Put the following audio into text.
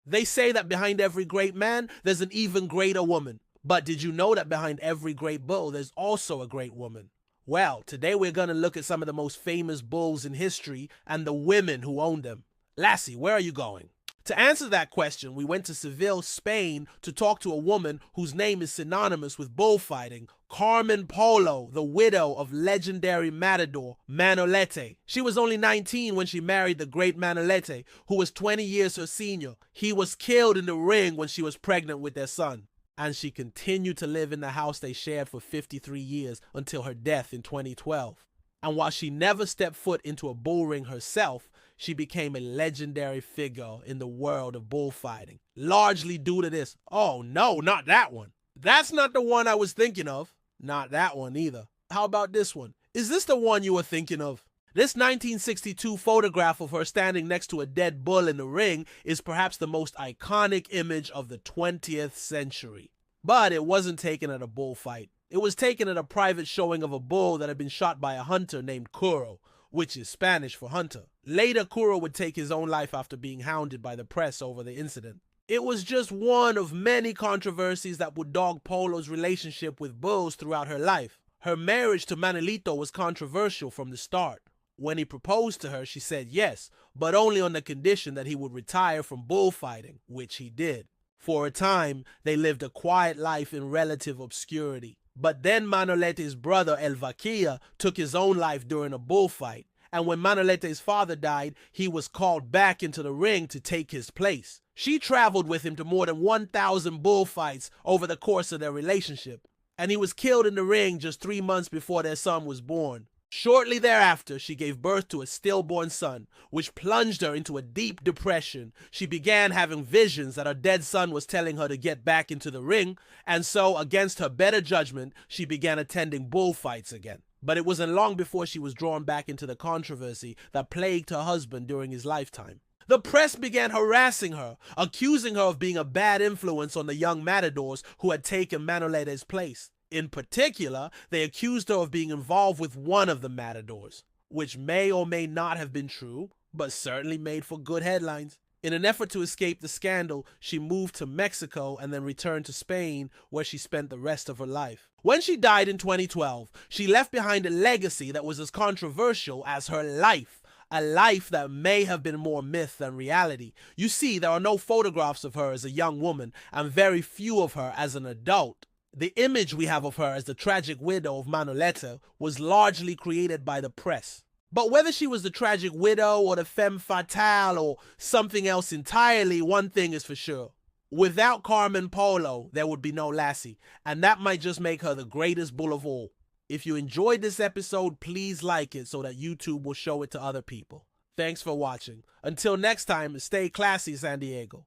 They say that behind every great man, there's an even greater woman. But did you know that behind every great bull, there's also a great woman? Well, today we're going to look at some of the most famous bulls in history and the women who own them. Lassie, where are you going? To answer that question, we went to Seville, Spain to talk to a woman whose name is synonymous with bullfighting, Carmen Polo, the widow of legendary matador Manolete. She was only 19 when she married the great Manolete, who was 20 years her senior. He was killed in the ring when she was pregnant with their son. And she continued to live in the house they shared for 53 years until her death in 2012. And while she never stepped foot into a bull ring herself, she became a legendary figure in the world of bullfighting, largely due to this. Oh no, not that one. That's not the one I was thinking of. Not that one either. How about this one? Is this the one you were thinking of? This 1962 photograph of her standing next to a dead bull in the ring is perhaps the most iconic image of the 20th century. But it wasn't taken at a bullfight. It was taken at a private showing of a bull that had been shot by a hunter named Curo, which is Spanish for hunter. Later, Curo would take his own life after being hounded by the press over the incident. It was just one of many controversies that would dog Polo's relationship with bulls throughout her life. Her marriage to Manolito was controversial from the start. When he proposed to her, she said yes, but only on the condition that he would retire from bullfighting, which he did. For a time, they lived a quiet life in relative obscurity. But then Manolete's brother El Vaquilla took his own life during a bullfight, and when Manolete's father died, he was called back into the ring to take his place. She traveled with him to more than 1,000 bullfights over the course of their relationship, and he was killed in the ring just 3 months before their son was born. Shortly thereafter, she gave birth to a stillborn son, which plunged her into a deep depression. She began having visions that her dead son was telling her to get back into the ring, and so, against her better judgment, she began attending bullfights again. But it wasn't long before she was drawn back into the controversy that plagued her husband during his lifetime. The press began harassing her, accusing her of being a bad influence on the young matadors who had taken Manolete's place. In particular, they accused her of being involved with one of the matadors, which may or may not have been true, but certainly made for good headlines. In an effort to escape the scandal, she moved to Mexico and then returned to Spain, where she spent the rest of her life. When she died in 2012, she left behind a legacy that was as controversial as her life. A life that may have been more myth than reality. You see, there are no photographs of her as a young woman, and very few of her as an adult. The image we have of her as the tragic widow of Manolete was largely created by the press. But whether she was the tragic widow or the femme fatale or something else entirely, one thing is for sure. Without Carmen Polo, there would be no Lassie, and that might just make her the greatest bull of all. If you enjoyed this episode, please like it so that YouTube will show it to other people. Thanks for watching. Until next time, stay classy, San Diego.